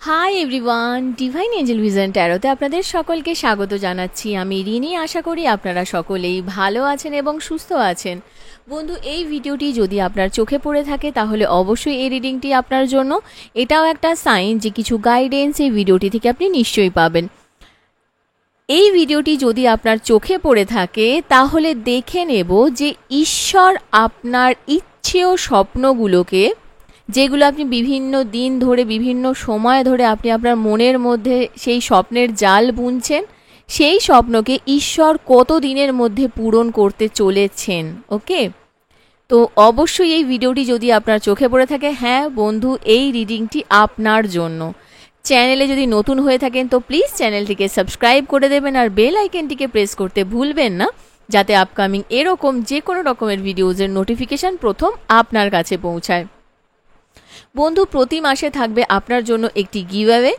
High everyone, divine angel vision ট্যারোতে আপনাদের সকলকে স্বাগত জানাচ্ছি। আমি রিনি। আশা করি আপনারা সকলেই ভালো আছেন এবং সুস্থ আছেন। বন্ধু, এই ভিডিওটি যদি আপনার চোখে পড়ে থাকে তাহলে অবশ্যই এই রিডিংটি আপনার জন্য। এটাও একটা সাইন যে কিছু গাইডেন্স এই ভিডিওটি থেকে আপনি নিশ্চয়ই পাবেন। এই ভিডিওটি যদি আপনার চোখে পড়ে থাকে তাহলে দেখে নেব যে ঈশ্বর আপনার ইচ্ছে ও স্বপ্নগুলোকে, যেগুলো আপনি বিভিন্ন দিন ধরে বিভিন্ন সময় ধরে আপনি আপনার মনের মধ্যে সেই স্বপ্নের জাল বুনছেন, সেই স্বপ্নকে ঈশ্বর কত দিনের মধ্যে পূরণ করতে চলেছেন। ওকে, তো অবশ্যই এই ভিডিওটি যদি আপনার চোখে পড়ে থাকে, হ্যাঁ বন্ধু, এই রিডিংটি আপনার জন্য। চ্যানেলে যদি নতুন হয়ে থাকেন তো প্লিজ চ্যানেলটিকে সাবস্ক্রাইব করে দেবেন আর বেল আইকনটিকে প্রেস করতে ভুলবেন না, যাতে আপকামিং এরকম যে কোনো রকমের ভিডিওজের নোটিফিকেশান প্রথম আপনার কাছে পৌঁছায়। বন্ধু, প্রতি মাসে থাকবে আপনার জন্য একটি গিভঅ্যাওয়ে।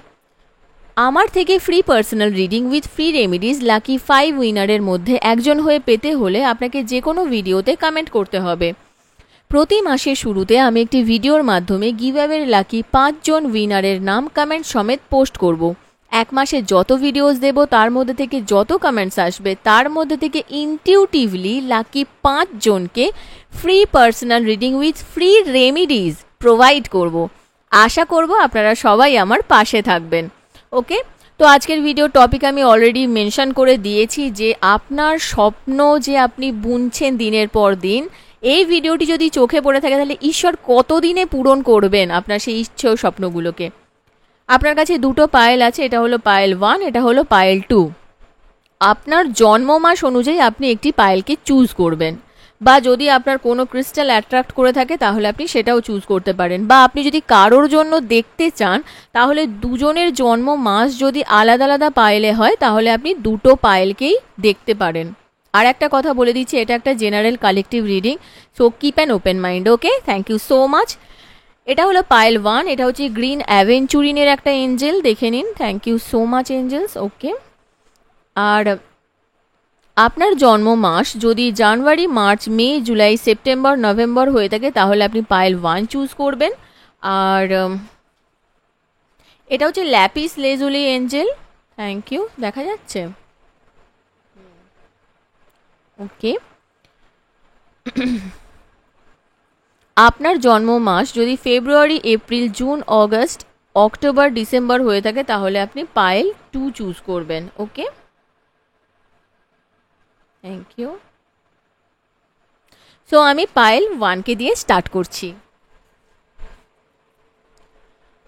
আমার থেকে free personal reading with free remedies lucky 5 উইনারের মধ্যে একজন হয়ে পেতে হলে আপনাকে যে কোনো ভিডিওতে কমেন্ট করতে হবে। প্রতি মাসের শুরুতে আমি একটি ভিডিওর মাধ্যমে গিভঅ্যাওয়ের লাকি 5 জন উইনারের নাম কমেন্ট সমেত পোস্ট করব। এক মাসে যত ভিডিওস দেব তার মধ্যে থেকে যত কমেন্টস আসবে তার মধ্যে থেকে ইনটিউটিভলি লাকি 5 জনকে free personal reading with free remedies provide করব। আশা করব আপনারা সবাই আমার পাশে থাকবেন। ওকে, তো আজকের ভিডিও টপিক আমি অলরেডি মেনশন করে দিয়েছি যে আপনার স্বপ্ন যে আপনি বুনছেন দিনের পর দিন, এই ভিডিওটি যদি চোখে পড়ে থাকে তাহলে ঈশ্বর কতদিনে পূরণ করবেন আপনার সেই ইচ্ছে ও স্বপ্নগুলোকে। আপনার কাছে দুটো পায়েল আছে, এটা হলো পায়েল 1, এটা হলো পায়েল 2। আপনার জন্ম মাস অনুযায়ী আপনি একটি পায়েলকে চুজ করবেন, বা যদি আপনার কোনো ক্রিস্টাল অ্যাট্রাক্ট করে থাকে তাহলে আপনি সেটাও চুজ করতে পারেন, বা আপনি যদি কারোর জন্য দেখতে চান তাহলে দুজনের জন্ম মাস যদি আলাদা আলাদা পায়েলে হয় তাহলে আপনি দুটো পায়েলকেই দেখতে পারেন। আর একটা কথা বলে দিচ্ছি, এটা একটা general collective reading, so keep an open mind. Okay, thank you so much. এটা হলো পায়েল 1, এটা হচ্ছে গ্রিন অ্যাভেঞ্চুরিনের একটা এঞ্জেল, দেখে নিন। Thank you so much angels. Okay, আর আপনার জন্ম মাস যদি January, March, May, July, September, November হয়ে থাকে তাহলে আপনি পায়েল 1 চুজ করবেন। আর এটা হচ্ছে lapis lazuli angel. Thank you, দেখা যাচ্ছে? ওকে, আপনার জন্ম মাস যদি February, April, June, August, October, December হয়ে থাকে তাহলে আপনি পায়েল 2 চুজ করবেন। ওকে, থ্যাংক ইউ। সো আমি পায়েল 1কে দিয়ে স্টার্ট করছি।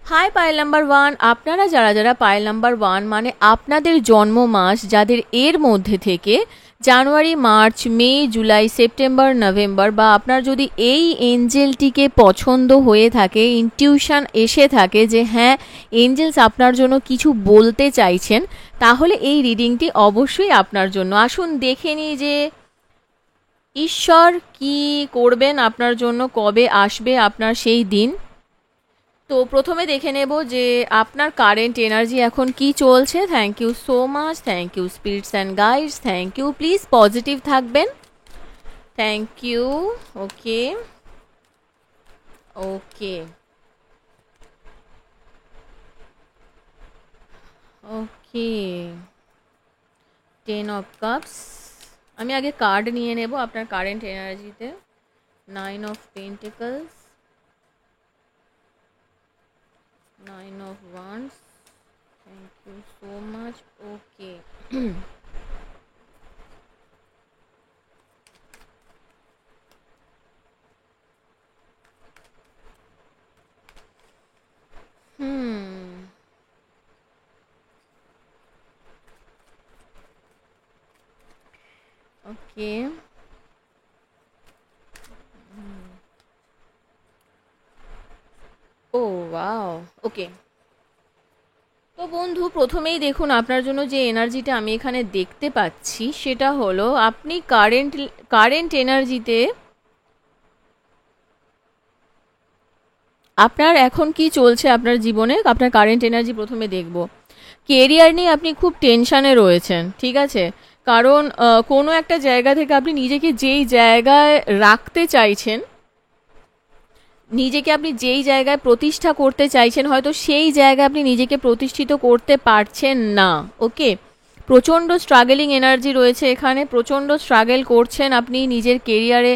হাই পায়েল নাম্বার 1, আপনারা যারা যারা পায়েল নাম্বার 1 মানে আপনাদের জন্ম মাস যাদের এর মধ্যে থেকে জানুয়ারি, March, May, July, September, November, বা আপনার যদি এই এঞ্জেলটিকে পছন্দ হয়ে থাকে, ইনটিউশন এসে থাকে যে হ্যাঁ এঞ্জেলস আপনার জন্য কিছু বলতে চাইছেন, তাহলে এই রিডিংটি অবশ্যই আপনার জন্য। আসুন দেখে নিই যে ঈশ্বর কি করবেন আপনার জন্য, কবে আসবে আপনার সেই দিন। তো প্রথমে দেখে নেব যে আপনার কারেন্ট এনার্জি এখন কি চলছে। Thank you so much, thank you spirits and guides, thank you. Please positive থাকবেন। Thank you. Okay okay okay 10 of cups. আমি আগে কার্ড নিয়ে নেব আপনার কারেন্ট এনার্জিতে। 9 of pentacles, 9 of wands. Thank you so much. Okay. Okay. Oh wow. Okay. তো বন্ধু, প্রথমেই দেখুন আপনার জন্য যে এনার্জিটা আমি এখানে দেখতে পাচ্ছি সেটা হলো আপনি কারেন্ট এনার্জিতে আপনার এখন কি চলছে আপনার জীবনে। আপনার কারেন্ট এনার্জি প্রথমে দেখব। কেরিয়ার নিয়ে আপনি খুব টেনশানে রয়েছেন, ঠিক আছে? কারণ কোনো একটা জায়গা থেকে আপনি নিজেকে যেই জায়গায় রাখতে চাইছেন, নিজেকে আপনি যেই জায়গায় প্রতিষ্ঠা করতে চাইছেন হয়তো সেই জায়গায় আপনি নিজেকে প্রতিষ্ঠিত করতে পারছেন না। ওকে, প্রচণ্ড স্ট্রাগলিং এনার্জি রয়েছে এখানে, প্রচণ্ড স্ট্রাগল করছেন আপনি নিজের কেরিয়ারে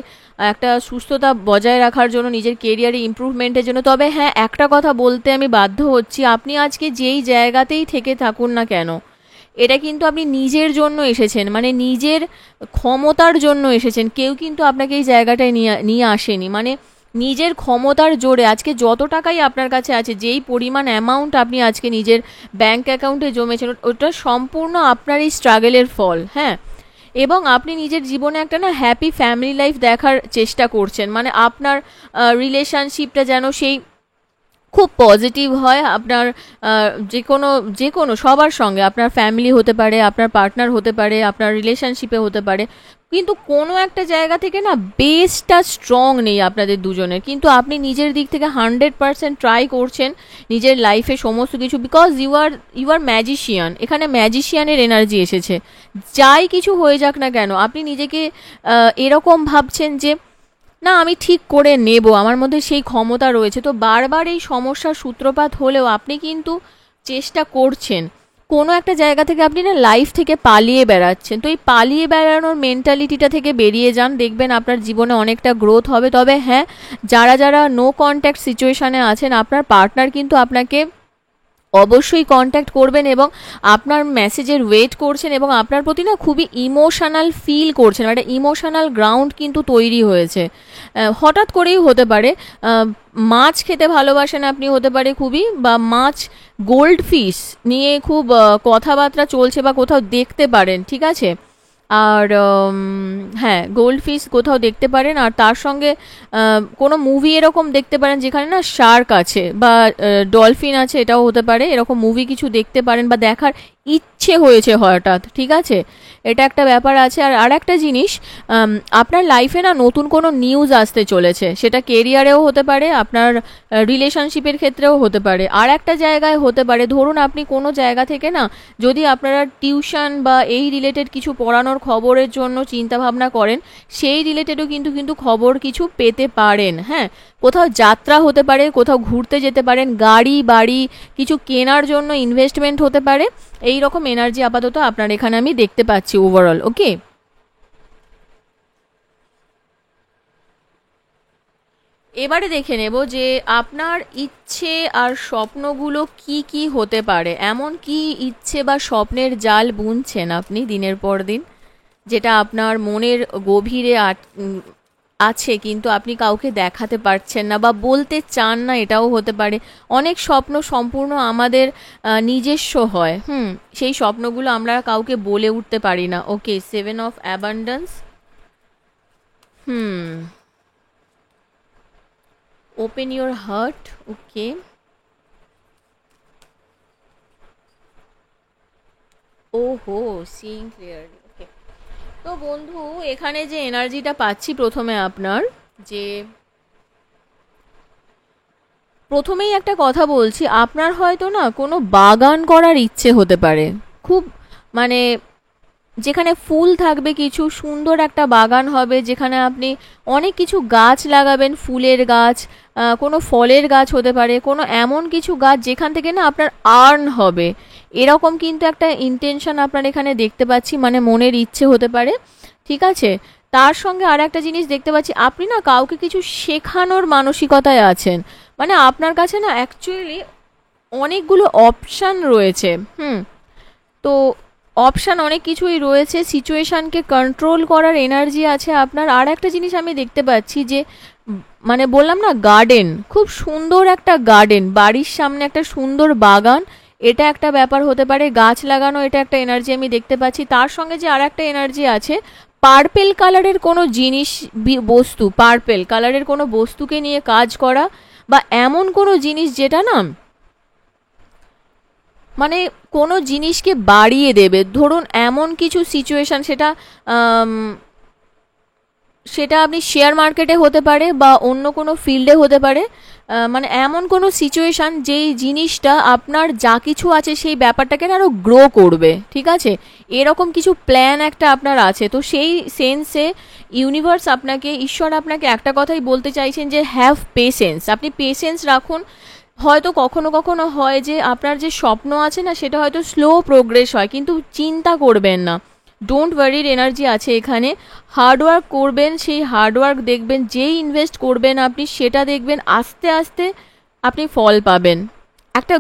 একটা সুস্থতা বজায় রাখার জন্য, নিজের কেরিয়ারে ইমপ্রুভমেন্টের জন্য। তবে হ্যাঁ, একটা কথা বলতে আমি বাধ্য হচ্ছি, আপনি আজকে যেই জায়গাতেই থেকে থাকুন না কেন, এটা কিন্তু আপনি নিজের জন্য এসেছেন, মানে নিজের ক্ষমতার জন্য এসেছেন। কেউ কিন্তু আপনাকে এই জায়গাটায় নিয়ে নিয়ে আসেনি। মানে নিজের ক্ষমতার জোরে আজকে যত টাকাই আপনার কাছে আছে, যেই পরিমাণ অ্যামাউন্ট আপনি আজকে নিজের ব্যাংক অ্যাকাউন্টে জমেছেন, ওটা সম্পূর্ণ আপনার এই স্ট্রাগলের ফল। হ্যাঁ, এবং আপনি নিজের জীবনে একটা না হ্যাপি ফ্যামিলি লাইফ দেখার চেষ্টা করছেন। মানে আপনার রিলেশনশিপটা যেন সেই খুব পজিটিভ হয়। আপনার যে কোনো সবার সঙ্গে, আপনার ফ্যামিলি হতে পারে, আপনার পার্টনার হতে পারে, আপনার রিলেশনশিপে হতে পারে, কিন্তু কোনো একটা জায়গা থেকে না বেসটা স্ট্রং নেই আপনাদের দুজনের। কিন্তু আপনি নিজের দিক থেকে 100% ট্রাই করছেন নিজের লাইফে সমস্ত কিছু, বিকজ ইউ আর ম্যাজিশিয়ান। এখানে ম্যাজিশিয়ানের এনার্জি এসেছে। যাই কিছু হয়ে যাক না কেন, আপনি নিজেকে এরকম ভাবছেন যে না আমি ঠিক করে নেব, আমার মধ্যে সেই ক্ষমতা রয়েছে। তো বারবার এই সমস্যার সূত্রপাত হলেও আপনি কিন্তু চেষ্টা করছেন কোনো একটা জায়গা থেকে, আপনি না লাইফ থেকে পালিয়ে বেড়াচ্ছেন। তো এই পালিয়ে বেড়ানোর মেন্টালিটিটা থেকে বেরিয়ে যান, দেখবেন আপনার জীবনে অনেকটা গ্রোথ হবে। তবে হ্যাঁ, যারা যারা নো কন্ট্যাক্ট সিচুয়েশানে আছেন, আপনার পার্টনার কিন্তু আপনাকে অবশ্যই কন্ট্যাক্ট করবেন এবং আপনার মেসেজের ওয়েট করছেন, এবং আপনার প্রতি না খুবই ইমোশনাল ফিল করছেন। একটা ইমোশনাল গ্রাউন্ড কিন্তু তৈরি হয়েছে। হঠাৎ করেই হতে পারে, মাছ খেতে ভালোবাসেন আপনি, হতে পারে খুবই, বা মাছ গোল্ড ফিশ নিয়ে খুব কথাবার্তা চলছে বা কোথাও দেখতে পারেন, ঠিক আছে। আর হ্যাঁ, গোল্ড ফিশ কোথাও দেখতে পারেন, আর তার সঙ্গে কোনো মুভি এরকম দেখতে পারেন যেখানে না শার্ক আছে বা ডলফিন আছে, এটাও হতে পারে। এরকম মুভি কিছু দেখতে পারেন বা দেখার ইচ্ছে হয়েছে হঠাৎ, ঠিক আছে, এটা একটা ব্যাপার আছে। আর একটা জিনিস, আপনার লাইফে না নতুন কোনো নিউজ আসতে চলেছে, সেটা কেরিয়ারেও হতে পারে, আপনার রিলেশনশিপের ক্ষেত্রেও হতে পারে, আর একটা জায়গায় হতে পারে। ধরুন আপনি কোনো জায়গা থেকে না, যদি আপনারা টিউশন বা এই রিলেটেড কিছু পড়ানোর খবরের জন্য চিন্তা ভাবনা করেন, সেই রিলেটেডও কিন্তু খবর কিছু পেতে পারেন। হ্যাঁ, কোথাও যাত্রা হতে পারে, কোথাও ঘুরতে যেতে পারেন, গাড়ি বাড়ি কিছু কেনার জন্য ইনভেস্টমেন্ট হতে পারে। এই রকম এনার্জি আপাতত আপনার এখানে আমি দেখতে পাচ্ছি ওভারঅল। ওকে, এবারে দেখে নেব যে আপনার ইচ্ছে আর স্বপ্নগুলো কি কি হতে পারে। এমন কি ইচ্ছে বা স্বপ্নের জাল বুনছেন আপনি দিনের পর দিন, যেটা আপনার মনের গভীরে আছে, কিন্তু আপনি কাউকে দেখাতে পারছেন না বা বলতে চান না, এটাও হতে পারে। অনেক স্বপ্ন সম্পূর্ণ আমাদের নিজস্ব হয়। সেই স্বপ্নগুলো আমরা কাউকে বলে উঠতে পারি না। Okay, 7 of Abundance। Hmm, open your heart. Okay, ওহো, সিইং ক্লিয়ারলি। ওকে, তো বন্ধু, এখানে যে এনার্জিটা পাচ্ছি প্রথমে আপনার, যে প্রথমেই একটা কথা বলছি, আপনার হয়তো না কোনো বাগান করার ইচ্ছে হতে পারে খুব, মানে যেখানে ফুল থাকবে, কিছু সুন্দর একটা বাগান হবে, যেখানে আপনি অনেক কিছু গাছ লাগাবেন, ফুলের গাছ, কোনো ফলের গাছ হতে পারে, কোনো এমন কিছু গাছ যেখান থেকে না আপনার আর্ন হবে, এরকম কিন্তু একটা ইন্টেনশন আপনার এখানে দেখতে পাচ্ছি, মানে মনের ইচ্ছে হতে পারে, ঠিক আছে। তার সঙ্গে আর একটা জিনিস দেখতে পাচ্ছি, আপনি না কাউকে কিছু শেখানোর মানসিকতায় আছেন। মানে আপনার কাছে না অ্যাকচুয়ালি অনেকগুলো অপশান রয়েছে। তো অপশান অনেক কিছুই রয়েছে, সিচুয়েশানকে কন্ট্রোল করার এনার্জি আছে আপনার। আর একটা জিনিস আমি দেখতে পাচ্ছি যে মানে বললাম না, গার্ডেন, খুব সুন্দর একটা গার্ডেন, বাড়ির সামনে একটা সুন্দর বাগান, এটা একটা ব্যাপার হতে পারে। গাছ লাগানো, এটা একটা এনার্জি আমি দেখতে পাচ্ছি। তার সঙ্গে যে আর একটা এনার্জি আছে, পার্পেল কালারের কোনো জিনিস, বস্তু, পার্পেল কালারের কোনো বস্তুকে নিয়ে কাজ করা, বা এমন কোনো জিনিস যেটা না মানে কোনো জিনিসকে বাড়িয়ে দেবে। ধরুন এমন কিছু সিচুয়েশন, সেটা সেটা আপনি শেয়ার মার্কেটে হতে পারে বা অন্য কোনো ফিল্ডে হতে পারে, মানে এমন কোনো সিচুয়েশান যেই জিনিসটা আপনার যা কিছু আছে সেই ব্যাপারটাকে না আরও গ্রো করবে, ঠিক আছে? এরকম কিছু প্ল্যান একটা আপনার আছে। তো সেই সেন্সে ইউনিভার্স আপনাকে, ঈশ্বর আপনাকে একটা কথাই বলতে চাইছেন যে হ্যাভ পেশেন্স। আপনি পেশেন্স রাখুন। হয়তো কখনো কখনো হয় যে আপনার যে স্বপ্ন আছে না সেটা হয়তো স্লো প্রোগ্রেস হয়, কিন্তু চিন্তা করবেন না, ডোন্ট ওয়ারির এনার্জি আছে এখানে। হার্ডওয়ার্ক করবেন, সেই হার্ডওয়ার্ক দেখবেন, যেই ইনভেস্ট করবেন আপনি সেটা দেখবেন আস্তে আস্তে আপনি ফল পাবেন। একটা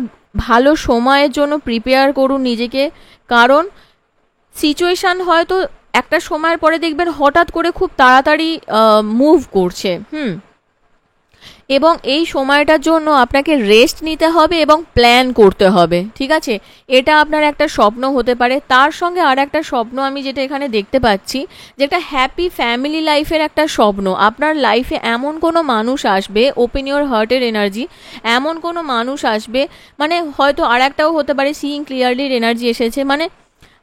ভালো সময়ের জন্য প্রিপেয়ার করুন নিজেকে, কারণ সিচুয়েশান হয়তো একটা সময়ের পরে দেখবেন হঠাৎ করে খুব তাড়াতাড়ি মুভ করছে। এবং এই সময়টার জন্য আপনাকে রেস্ট নিতে হবে এবং প্ল্যান করতে হবে, ঠিক আছে? এটা আপনার একটা স্বপ্ন হতে পারে। তার সঙ্গে আর একটা স্বপ্ন আমি যেটা এখানে দেখতে পাচ্ছি, যে একটা হ্যাপি ফ্যামিলি লাইফের একটা স্বপ্ন। আপনার লাইফে এমন কোনো মানুষ আসবে, ওপেন ইওর হার্টের এনার্জি, এমন কোনো মানুষ আসবে, মানে হয়তো আর একটাও হতে পারে সিইং ক্লিয়ারলির এনার্জি এসেছে, মানে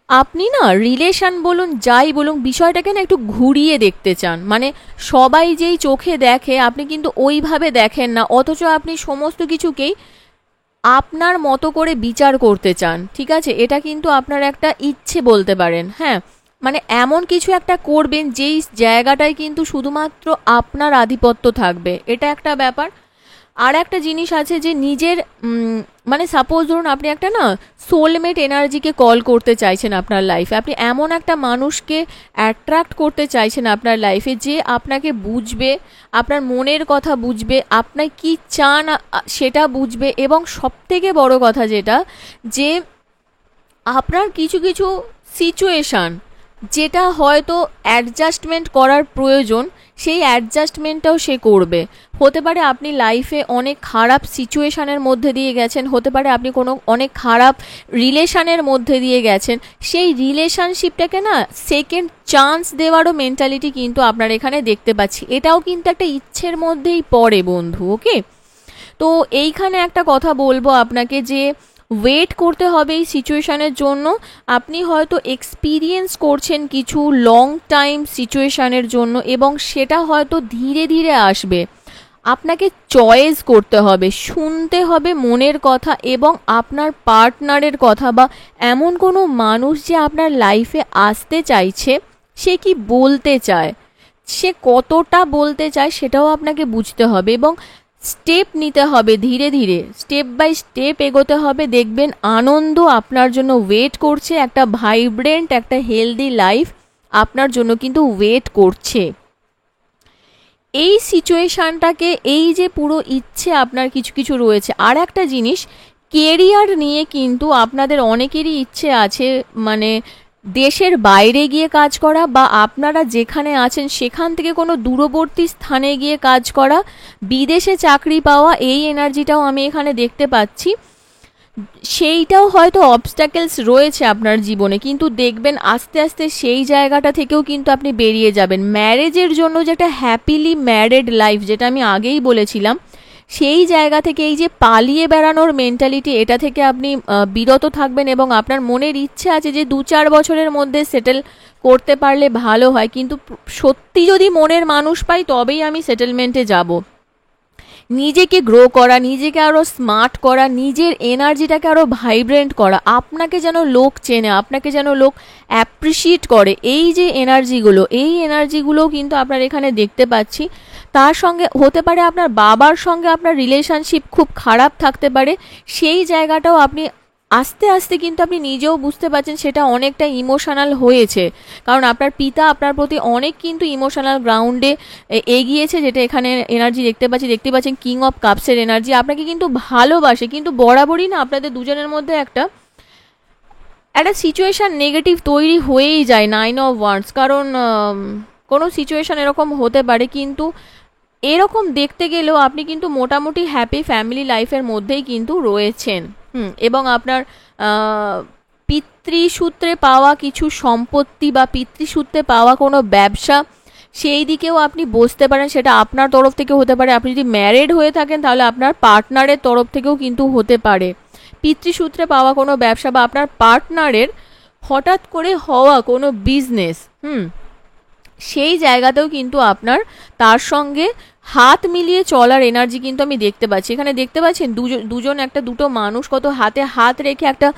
আপনি না রিলেশন বলুন যাই বলুন বিষয়টাকে না একটু ঘুরিয়ে দেখতে চান। মানে সবাই যেই চোখে দেখে আপনি কিন্তু ওইভাবে দেখেন না, অথচ আপনি সমস্ত কিছুকেই আপনার মতো করে বিচার করতে চান, ঠিক আছে? এটা কিন্তু আপনার একটা ইচ্ছে বলতে পারেন। হ্যাঁ, মানে এমন কিছু একটা করবেন যেই জায়গাটায় কিন্তু শুধুমাত্র আপনার আধিপত্য থাকবে, এটা একটা ব্যাপার। আর একটা জিনিস আছে যে নিজের মানে সাপোজ ধরুন আপনি একটা না সোলমেট এনার্জিকে কল করতে চাইছেন আপনার লাইফে, আপনি এমন একটা মানুষকে অ্যাট্রাক্ট করতে চাইছেন আপনার লাইফে যে আপনাকে বুঝবে, আপনার মনের কথা বুঝবে, আপনার কি চান সেটা বুঝবে, এবং সবথেকে বড় কথা যেটা, যে আপনার কিছু কিছু সিচুয়েশান যেটা হয়তো অ্যাডজাস্টমেন্ট করার প্রয়োজন, সেই অ্যাডজাস্টমেন্টটাও সে করবে। হতে পারে আপনি লাইফে অনেক খারাপ সিচুয়েশানের মধ্যে দিয়ে গেছেন, হতে পারে আপনি কোনো অনেক খারাপ রিলেশানের মধ্যে দিয়ে গেছেন, সেই রিলেশনশিপটাকে না সেকেন্ড চান্স দেওয়ারও মেন্টালিটি কিন্তু আপনার এখানে দেখতে পাচ্ছি। এটাও কিন্তু একটা ইচ্ছের মধ্যেই পড়ে বন্ধু, ওকে? তো এইখানে একটা কথা বলবো আপনাকে, যে ওয়েট করতে হবে এই সিচুয়েশানের জন্য। আপনি হয়তো এক্সপিরিয়েন্স করছেন কিছু লং টাইম সিচুয়েশানের জন্য, এবং সেটা হয়তো ধীরে ধীরে আসবে। আপনাকে চয়েস করতে হবে, শুনতে হবে মনের কথা এবং আপনার পার্টনারের কথা, বা এমন কোনো মানুষ যে আপনার লাইফে আসতে চাইছে সে কি বলতে চায়, সে কতটা বলতে চায় সেটাও আপনাকে বুঝতে হবে, এবং স্টেপ নিতে হবে, ধীরে ধীরে স্টেপ বাই স্টেপ এগোতে হবে। দেখবেন আনন্দ আপনার জন্য ওয়েট করছে, একটা ভাইব্রেন্ট একটা হেলদি লাইফ আপনার জন্য কিন্তু ওয়েট করছে। এই সিচুয়েশানটাকে, এই যে পুরো ইচ্ছে আপনার কিছু কিছু রয়েছে। আর একটা জিনিস, কেরিয়ার নিয়ে কিন্তু আপনাদের অনেকেরই ইচ্ছে আছে, মানে দেশের বাইরে গিয়ে কাজ করা, বা আপনারা যেখানে আছেন সেখান থেকে কোনো দূরবর্তী স্থানে গিয়ে কাজ করা, বিদেশে চাকরি পাওয়া, এই এনার্জিটাও আমি এখানে দেখতে পাচ্ছি। সেইটাও হয়তো অবস্ট্যাকেলস রয়েছে আপনার জীবনে, কিন্তু দেখবেন আস্তে আস্তে সেই জায়গাটা থেকেও কিন্তু আপনি বেরিয়ে যাবেন। ম্যারেজের জন্য যেটা হ্যাপিলি ম্যারেড লাইফ, যেটা আমি আগেই বলেছিলাম, সেই জায়গা থেকে এই যে পালিয়ে বেড়ানোর মেন্টালিটি, এটা থেকে আপনি বিরত থাকবেন, এবং আপনার মনের ইচ্ছে আছে যে 2-4 বছরের মধ্যে সেটেল করতে পারলে ভালো হয়, কিন্তু সত্যি যদি মনের মানুষ পাই তবেই আমি সেটেলমেন্টে যাব। নিজেকে গ্রো করা, নিজেকে আরও স্মার্ট করা, নিজের এনার্জিটাকে আরও ভাইব্রেন্ট করা, আপনাকে যেন লোক চেনে, আপনাকে যেন লোক অ্যাপ্রিসিয়েট করে, এই যে এনার্জিগুলো, এই এনার্জিগুলোও কিন্তু আপনার এখানে দেখতে পাচ্ছি। তার সঙ্গে হতে পারে আপনার বাবার সঙ্গে আপনার রিলেশনশিপ খুব খারাপ থাকতে পারে, সেই জায়গাটাও আপনি আস্তে আস্তে কিন্তু আপনি নিজেও বুঝতে পারছেন সেটা অনেকটা ইমোশনাল হয়েছে, কারণ আপনার পিতা আপনার প্রতি অনেক কিন্তু ইমোশনাল গ্রাউন্ডে এগিয়েছে, যেটা এখানে এনার্জি দেখতে পাচ্ছেন কিং অফ কাপসের এনার্জি। আপনাকে কিন্তু ভালোবাসে, কিন্তু বরাবরই না আপনাদের দুজনের মধ্যে একটা সিচুয়েশান নেগেটিভ তৈরি হয়েই যায়, 9 অফ ওয়ান্ডস, কারণ কোনো সিচুয়েশান এরকম হতে পারে, কিন্তু এরকম দেখতে গেলেও আপনি কিন্তু মোটামুটি হ্যাপি ফ্যামিলি লাইফের মধ্যেই কিন্তু রয়েছেন। এবং আপনার পিতৃসূত্রে পাওয়া কিছু সম্পত্তি বা পিতৃসূত্রে পাওয়া কোনো ব্যবসা, সেই দিকেও আপনি বসতে পারেন, সেটা আপনার তরফ থেকে হতে পারে। আপনি যদি ম্যারিড হয়ে থাকেন তাহলে আপনার পার্টনারের তরফ থেকেও কিন্তু হতে পারে পিতৃসূত্রে পাওয়া কোনো ব্যবসা, বা আপনার পার্টনারের হঠাৎ করে হওয়া কোনো বিজনেস, সেই জায়গাতেও কিন্তু আপনার তার সঙ্গে হাত মিলিয়ে চলার এনার্জি কিন্তু আমি দেখতে পাচ্ছি। এখানে দেখতে পাচ্ছেন দুজন দুটো মানুষ কত হাতে হাত রেখে একটা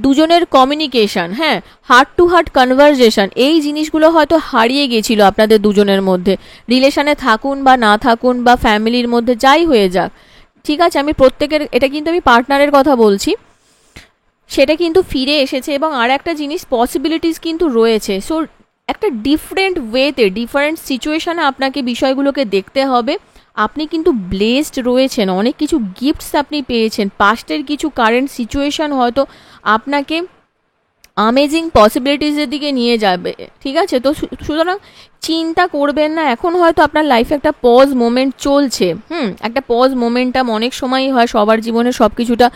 দুজনের কমিউনিকেশন, হ্যাঁ, হার্ট টু হার্ট কনভারসেশন, এই জিনিসগুলো হয়তো হারিয়ে গেছিল আপনাদের দুজনের মধ্যে, রিলেশনে থাকুন বা না থাকুন বা ফ্যামিলির মধ্যে যাই হয়ে যাক, ঠিক আছে, আমি প্রত্যেকের, এটা কিন্তু আমি পার্টনারের কথা বলছি, সেটা কিন্তু ফিরে এসেছে। এবং আর একটা জিনিস, পসিবিলিটিস কিন্তু রয়েছে। সো একটা ডিফারেন্ট ওয়েতে, ডিফারেন্ট সিচুয়েশনে আপনাকে বিষয়গুলোকে দেখতে হবে। আপনি কিন্তু ব্লেসড রয়েছেন, অনেক কিছু গিফটস আপনি পেয়েছেন, পাস্টের কিছু কারেন্ট সিচুয়েশন হয়তো আপনাকে আমেজিং পসিবিলিটিসের দিকে নিয়ে যাবে, ঠিক আছে। তো সুতরাং চিন্তা করবেন না, এখন হয়তো আপনার লাইফে একটা পজ মোমেন্ট চলছে, একটা পজ মোমেন্টাম অনেক সময়ই হয় সবার জীবনে, সব কিছুটা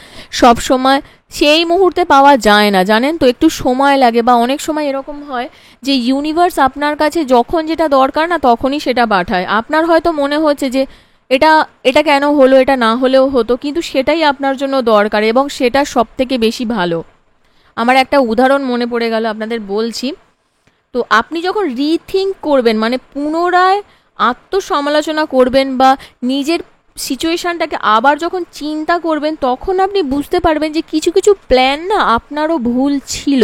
সব সময় সেই মুহূর্তে পাওয়া যায় না, জানেন তো, একটু সময় লাগে। বা অনেক সময় এরকম হয় যে ইউনিভার্স আপনার কাছে যখন যেটা দরকার না তখনই সেটা পাঠায়। আপনার হয়তো মনে হচ্ছে যে এটা এটা কেন হলো, এটা না হলেও হতো, কিন্তু সেটাই আপনার জন্য দরকার এবং সেটা সব থেকে বেশি ভালো। আমার একটা উদাহরণ মনে পড়ে গেল, আপনাদের বলছি। তো আপনি যখন রিথিঙ্ক করবেন, মানে পুনরায় আত্মসমালোচনা করবেন বা নিজের সিচুয়েশানটাকে আবার যখন চিন্তা করবেন, তখন আপনি বুঝতে পারবেন যে কিছু কিছু প্ল্যান না আপনারও ভুল ছিল,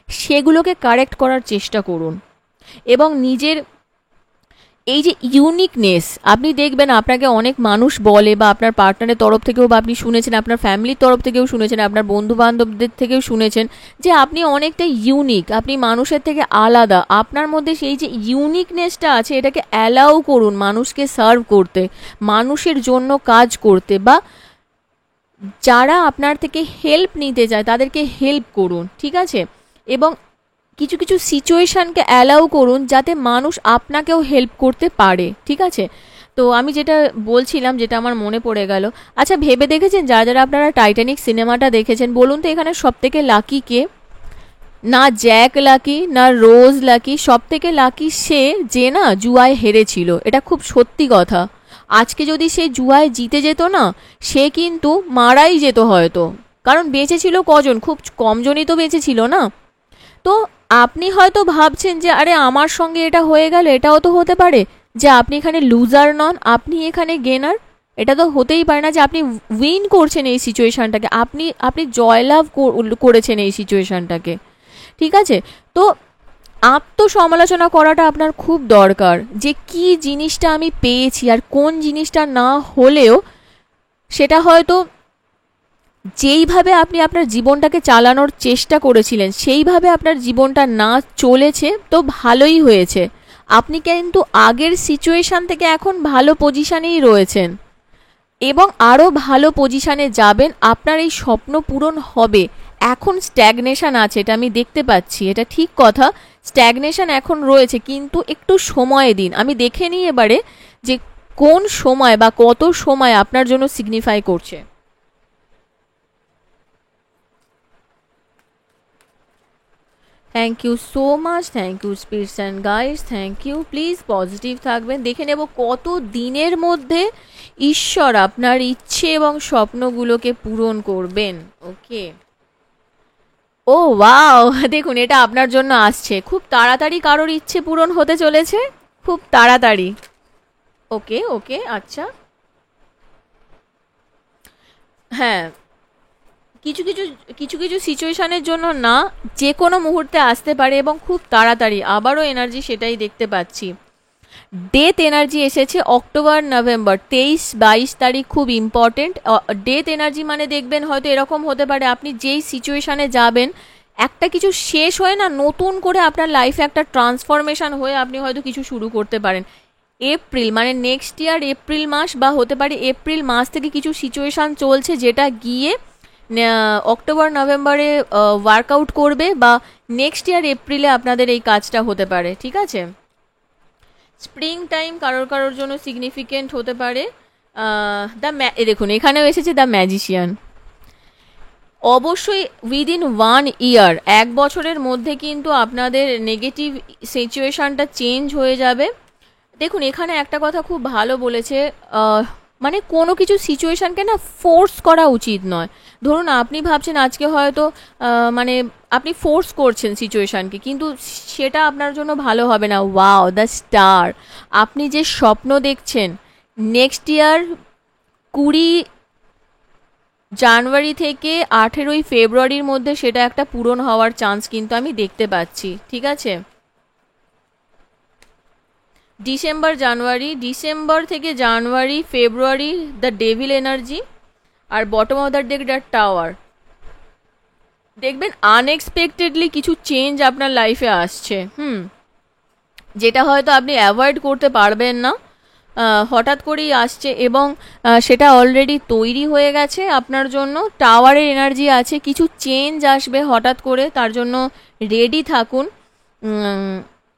সেগুলোকে কারেক্ট করার চেষ্টা করুন। এবং নিজের এই যে ইউনিকনেস, আপনি দেখবেন আপনাকে অনেক মানুষ বলে, বা আপনার পার্টনারের তরফ থেকেও, বা আপনি শুনেছেন, আপনার ফ্যামিলির তরফ থেকেও শুনেছেন, আপনার বন্ধু বান্ধবদের থেকেও শুনেছেন যে আপনি অনেকটা ইউনিক, আপনি মানুষের থেকে আলাদা। আপনার মধ্যে সেই যে ইউনিকনেসটা আছে, এটাকে অ্যালাউ করুন মানুষকে সার্ভ করতে, মানুষের জন্য কাজ করতে, বা যারা আপনার থেকে হেল্প নিতে চায় তাদেরকে হেল্প করুন, ঠিক আছে। এবং কিছু কিছু সিচুয়েশানকে অ্যালাউ করুন যাতে মানুষ আপনাকেও হেল্প করতে পারে, ঠিক আছে। তো আমি যেটা বলছিলাম, যেটা আমার মনে পড়ে গেল, আচ্ছা ভেবে দেখেছেন, যারা যারা আপনারা টাইটানিক সিনেমাটা দেখেছেন, বলুন তো এখানে সব থেকে লাকি কে? না জ্যাক লাকি, না রোজ লাকি, সব থেকে লাকি সে যে না জুয়ায় হেরেছিল। এটা খুব সত্যি কথা। আজকে যদি সে জুয়ায় জিতে যেত না, সে কিন্তু মারাই যেত হয়তো, কারণ বেঁচে ছিল কজন, খুব কমজনই তো বেঁচে ছিল না। তো আপনি হয়তো ভাবছেন যে আরে আমার সঙ্গে এটা হয়ে গেল, এটাও তো হতে পারে যে আপনি এখানে লুজার নন, আপনি এখানে গেনার। এটা তো হতেই পারে না যে আপনি উইন করছেন এই সিচুয়েশনটাকে, আপনি আপনি জয়লাভ করেছেন এই সিচুয়েশনটাকে, ঠিক আছে। তো আত্মসমালোচনা করাটা আপনার খুব দরকার, যে কি জিনিসটা আমি পেয়েছি আর কোন জিনিসটা না হলেও সেটা হয়তো যেইভাবে আপনি আপনার জীবনটাকে চালানোর চেষ্টা করেছিলেন সেইভাবে আপনার জীবনটা না চলেছে, তো ভালোই হয়েছে। আপনি কিন্তু আগের সিচুয়েশান থেকে এখন ভালো পজিশানেই রয়েছেন এবং আরও ভালো পজিশানে যাবেন, আপনার এই স্বপ্ন পূরণ হবে। এখন স্ট্যাগনেশন আছে, এটা আমি দেখতে পাচ্ছি, এটা ঠিক কথা, স্ট্যাগনেশন এখন রয়েছে, কিন্তু একটু সময় দিন। আমি দেখে নিই এবারে যে কোন সময় বা কত সময় আপনার জন্য সিগনিফাই করছে। Thank you so much, thank you spirits and guides, thank you. Please positive থাকবেন। দেখে নেব কত দিনের মধ্যে ঈশ্বর আপনার ইচ্ছে এবং স্বপ্নগুলোকে পূরণ করবেন। ওকে, ও ওয়াও, দেখুন এটা আপনার জন্য আসছে, খুব তাড়াতাড়ি কারোর ইচ্ছে পূরণ হতে চলেছে, খুব তাড়াতাড়ি। ওকে ওকে, আচ্ছা, হ্যাঁ, কিছু কিছু কিছু কিছু সিচুয়েশনের জন্য না, যে কোনো মুহূর্তে আসতে পারে এবং খুব তাড়াতাড়ি। আবারও এনার্জি সেটাই দেখতে পাচ্ছি, ডেথ এনার্জি এসেছে অক্টোবর নভেম্বর 23-22 তারিখ, খুব ইম্পর্টেন্ট। ডেথ এনার্জি মানে দেখবেন হয়তো এরকম হতে পারে, আপনি যেই সিচুয়েশানে যাবেন একটা কিছু শেষ হয়ে না নতুন করে আপনার লাইফে একটা ট্রান্সফরমেশন হয়ে আপনি হয়তো কিছু শুরু করতে পারেন। এপ্রিল মানে নেক্সট ইয়ার এপ্রিল মাস, বা হতে পারে এপ্রিল মাস থেকে কিছু সিচুয়েশান চলছে যেটা গিয়ে অক্টোবর নভেম্বরে ওয়ার্কআউট করবে, বা নেক্সট ইয়ার এপ্রিলে আপনাদের এই কাজটা হতে পারে, ঠিক আছে। স্প্রিং টাইম কারোর কারোর জন্য সিগনিফিকেন্ট হতে পারে। দেখুন এখানেও এসেছে দ্য ম্যাজিশিয়ান। অবশ্যই উইদিন 1 ইয়ার, 1 বছরের মধ্যে কিন্তু আপনাদের নেগেটিভ সিচুয়েশানটা চেঞ্জ হয়ে যাবে। দেখুন এখানে একটা কথা খুব ভালো বলেছে, মানে কোনো কিছু সিচুয়েশানকে না ফোর্স করা উচিত নয়। ধরুন আপনি ভাবছেন আজকে হয়তো মানে আপনি ফোর্স করছেন সিচুয়েশানকে, কিন্তু সেটা আপনার জন্য ভালো হবে না। Wow, the star! আপনি যে স্বপ্ন দেখছেন নেক্সট ইয়ার 20 জানুয়ারি থেকে 18 ফেব্রুয়ারির মধ্যে সেটা একটা পূরণ হওয়ার চান্স কিন্তু আমি দেখতে পাচ্ছি, ঠিক আছে? ডিসেম্বর থেকে January February the devil energy, আর bottom of the deck the tower. দেখবেন আনএক্সপেক্টেডলি কিছু চেঞ্জ আপনার লাইফে আসছে, যেটা হয়তো আপনি অ্যাভয়েড করতে পারবেন না, হঠাৎ করেই আসছে, এবং সেটা অলরেডি তৈরি হয়ে গেছে আপনার জন্য। টাওয়ারের এনার্জি আছে, কিছু চেঞ্জ আসবে হঠাৎ করে, তার জন্য রেডি থাকুন।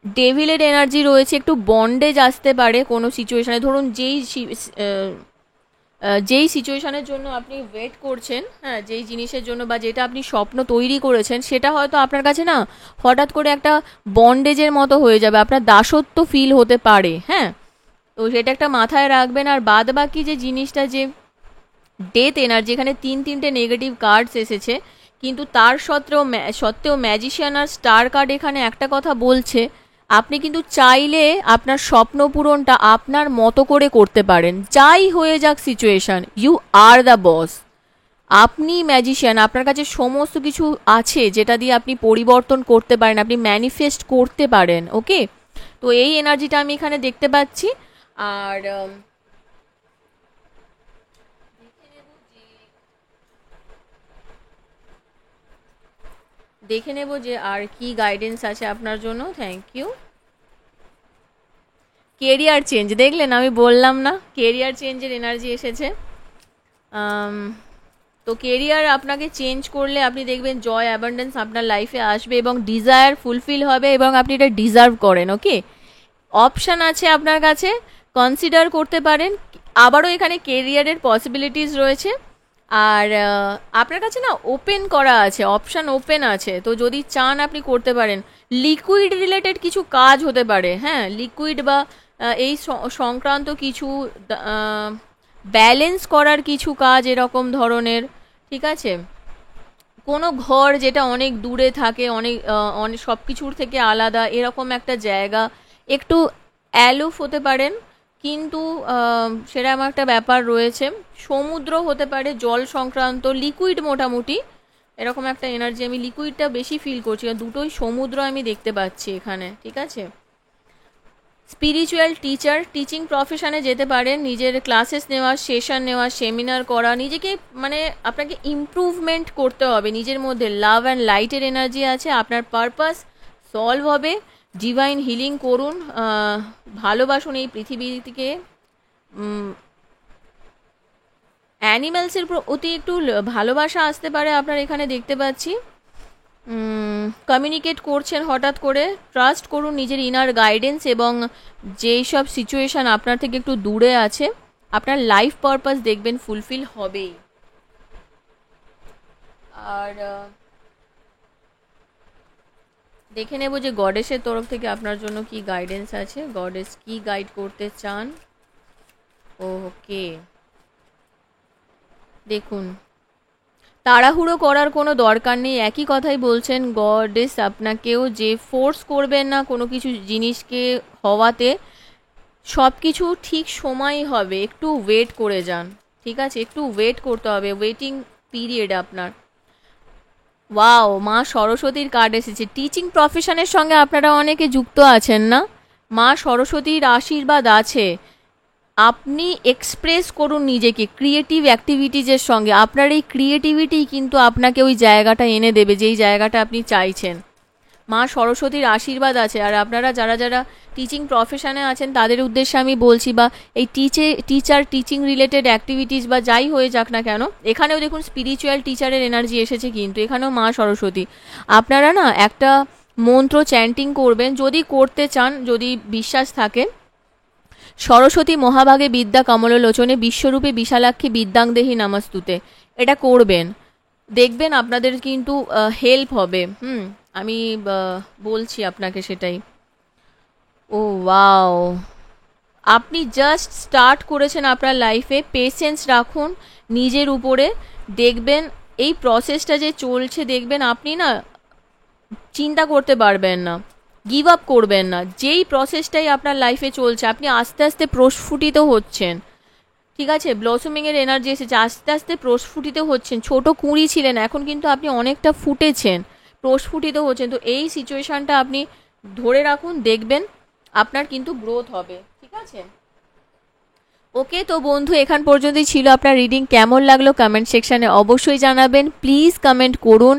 ডেভিলের এনার্জি রয়েছে, একটু বন্ডেজ আসতে পারে কোনো সিচুয়েশানে। ধরুন যেই সিচুয়েশানের জন্য আপনি ওয়েট করছেন, হ্যাঁ, যেই জিনিসের জন্য বা যেটা আপনি স্বপ্ন তৈরি করেছেন, সেটা হয়তো আপনার কাছে না হঠাৎ করে একটা বন্ডেজের মতো হয়ে যাবে, আপনার দাসত্ব ফিল হতে পারে, হ্যাঁ। তো সেটা একটা মাথায় রাখবেন। আর বাদ বাকি যে জিনিসটা, যে ডেথ এনার্জি, এখানে তিনটে নেগেটিভ কার্ডস এসেছে, কিন্তু তার সত্ত্বেও ম্যাজিশিয়ান আর স্টার কার্ড এখানে একটা কথা বলছে, আপনি কিন্তু চাইলে আপনার স্বপ্ন পূরণটা আপনার মতো করে করতে পারেন। যাই হয়ে যাক situation, you are the boss. আপনি ম্যাজিশিয়ান, আপনার কাছে সমস্ত কিছু আছে যেটা দিয়ে আপনি পরিবর্তন করতে পারেন, আপনি ম্যানিফেস্ট করতে পারেন, ওকে? তো এই এনার্জিটা আমি এখানে দেখতে পাচ্ছি। আর দেখে নেব যে আর কি গাইডেন্স আছে আপনার জন্য। Thank you. কেরিয়ার চেঞ্জ, দেখলেন আমি বললাম না, কেরিয়ার চেঞ্জের এনার্জি এসেছে। তো কেরিয়ার আপনাকে চেঞ্জ করলে আপনি দেখবেন জয় অ্যাবান্ডেন্স আপনার লাইফে আসবে এবং ডিজায়ার ফুলফিল হবে, এবং আপনি এটা ডিজার্ভ করেন, ওকে? অপশান আছে আপনার কাছে, কনসিডার করতে পারেন। আবারও এখানে কেরিয়ারের পসিবিলিটিস রয়েছে, আর আপনার কাছে না ওপেন করা আছে, অপশান ওপেন আছে, তো যদি চান আপনি করতে পারেন। লিকুইড রিলেটেড কিছু কাজ হতে পারে, হ্যাঁ, লিকুইড বা এই সংক্রান্ত কিছু ব্যালেন্স করার কিছু কাজ এরকম ধরনের, ঠিক আছে? কোনো ঘর যেটা অনেক দূরে থাকে, অনেক সব কিছুর থেকে আলাদা, এরকম একটা জায়গা, একটু অ্যালুফ হতে পারেন, কিন্তু সেরকম একটা ব্যাপার রয়েছে। সমুদ্র হতে পারে, জল সংক্রান্ত, লিকুইড, মোটামুটি এরকম একটা এনার্জি। আমি লিকুইডটা বেশি ফিল করছি, দুটোই সমুদ্র আমি দেখতে পাচ্ছি এখানে, ঠিক আছে? স্পিরিচুয়াল টিচার, টিচিং প্রফেশনে যেতে পারেন, নিজের ক্লাসেস নেওয়া, সেশন নেওয়া, সেমিনার করা, নিজেকে মানে আপনাকে ইমপ্রুভমেন্ট করতে হবে নিজের মধ্যে। লাভ অ্যান্ড লাইটের এনার্জি আছে, আপনার পারপাস সলভ হবে। ডিভাইন হিলিং করুন, ভালোবাসুন এই পৃথিবীকে। অ্যানিম্যালসের প্রতি একটু ভালোবাসা আসতে পারে আপনার এখানে দেখতে পাচ্ছি। কমিউনিকেট করছেন হঠাৎ করে, ট্রাস্ট করুন নিজের ইনার গাইডেন্স, এবং যেই সব সিচুয়েশান আপনার থেকে একটু দূরে আছে, আপনার লাইফ পারপাস দেখবেন ফুলফিল হবেই। আর দেখে নেব যে গডেসের তরফ থেকে আপনার জন্য কি গাইডেন্স আছে, গডেস কি গাইড করতে চান। ওকে, দেখুন, তাড়াহুড়ো করার কোনো দরকার নেই, একই কথাই বলছেন গডেস আপনাকেও, যে ফোর্স করবেন না কোনো কিছু জিনিসকে হওয়াতে। সব কিছু ঠিক সময়ই হবে, একটু ওয়েট করে যান, ঠিক আছে? একটু ওয়েট করতে হবে, ওয়েটিং পিরিয়ড আপনার। ওয়াও, মা সরস্বতীর কার্ড এসেছে। টিচিং প্রফেশনের সঙ্গে আপনারা অনেকে যুক্ত আছেন না, মা সরস্বতীর আশীর্বাদ আছে। আপনি এক্সপ্রেস করুন নিজেকে ক্রিয়েটিভ অ্যাক্টিভিটিজের সঙ্গে, আপনার এই ক্রিয়েটিভিটি কিন্তু আপনাকে ওই জায়গাটা এনে দেবে যেই জায়গাটা আপনি চাইছেন। মা সরস্বতীর আশীর্বাদ আছে। আর আপনারা যারা যারা টিচিং প্রফেশনে আছেন তাদের উদ্দেশ্যে আমি বলছি, বা এই টিচিং রিলেটেড অ্যাক্টিভিটিস বা যাই হয়ে যাক না কেন, এখানেও দেখুন স্পিরিচুয়াল টিচারের এনার্জি এসেছে, কিন্তু এখানেও মা সরস্বতী। আপনারা না একটা মন্ত্র চ্যান্টিং করবেন, যদি করতে চান, যদি বিশ্বাস থাকে। সরস্বতী মহাভাগে বিদ্যা কমললোচনে বিশ্বরূপে বিশালাক্ষী বিদ্যাংদেহী নমস্তুতে, এটা করবেন, দেখবেন আপনাদের কিন্তু হেল্প হবে। আমি বলছি আপনাকে সেটাই। ও ওয়াও, আপনি জাস্ট স্টার্ট করেছেন আপনার লাইফে, পেশেন্স রাখুন নিজের উপরে, দেখবেন এই প্রসেসটা যে চলছে, দেখবেন আপনি না চিন্তা করতে পারবেন না, গিভ আপ করবেন না। যেই প্রসেসটাই আপনার লাইফে চলছে, আপনি আস্তে আস্তে প্রস্ফুটিত হচ্ছেন, ঠিক আছে, ব্লসমিংয়ের এনার্জি এসেছে, আস্তে আস্তে প্রস্ফুটিত হচ্ছেন। ছোট কুঁড়ি ছিলেন, এখন কিন্তু আপনি অনেকটা ফুটেছেন, প্রস্ফুটিত হচ্ছেন। তো এই সিচুয়েশানটা আপনি ধরে রাখুন, দেখবেন আপনার কিন্তু গ্রোথ হবে, ঠিক আছে। ওকে, তো বন্ধু এখান পর্যন্তই ছিল আপনার রিডিং। কেমন লাগলো কমেন্ট সেকশানে অবশ্যই জানাবেন, প্লিজ কমেন্ট করুন।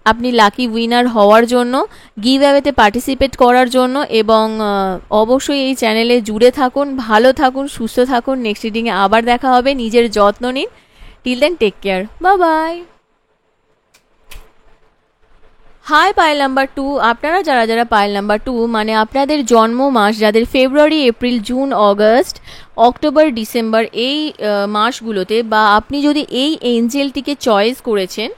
আপনি লাকি উইনার হওয়ার জন্য, গিভ অ্যাওয়েতে পার্টিসিপেট করার জন্য, এবং অবশ্যই এই চ্যানেলে জুড়ে থাকুন, ভালো থাকুন, সুস্থ থাকুন। নেক্সট রিডিংয়ে আবার দেখা হবে। নিজের যত্ন নিন। Till then take care, bye bye. Hi pile number 2, আপনারা যারা যারা পাইল নাম্বার 2 মানে আপনাদের জন্ম মাস, যাদের February, April, June, August, October, December, এই মাসগুলোতে, বা আপনি যদি এই এঞ্জেলটিকে চয়েস করেছেন,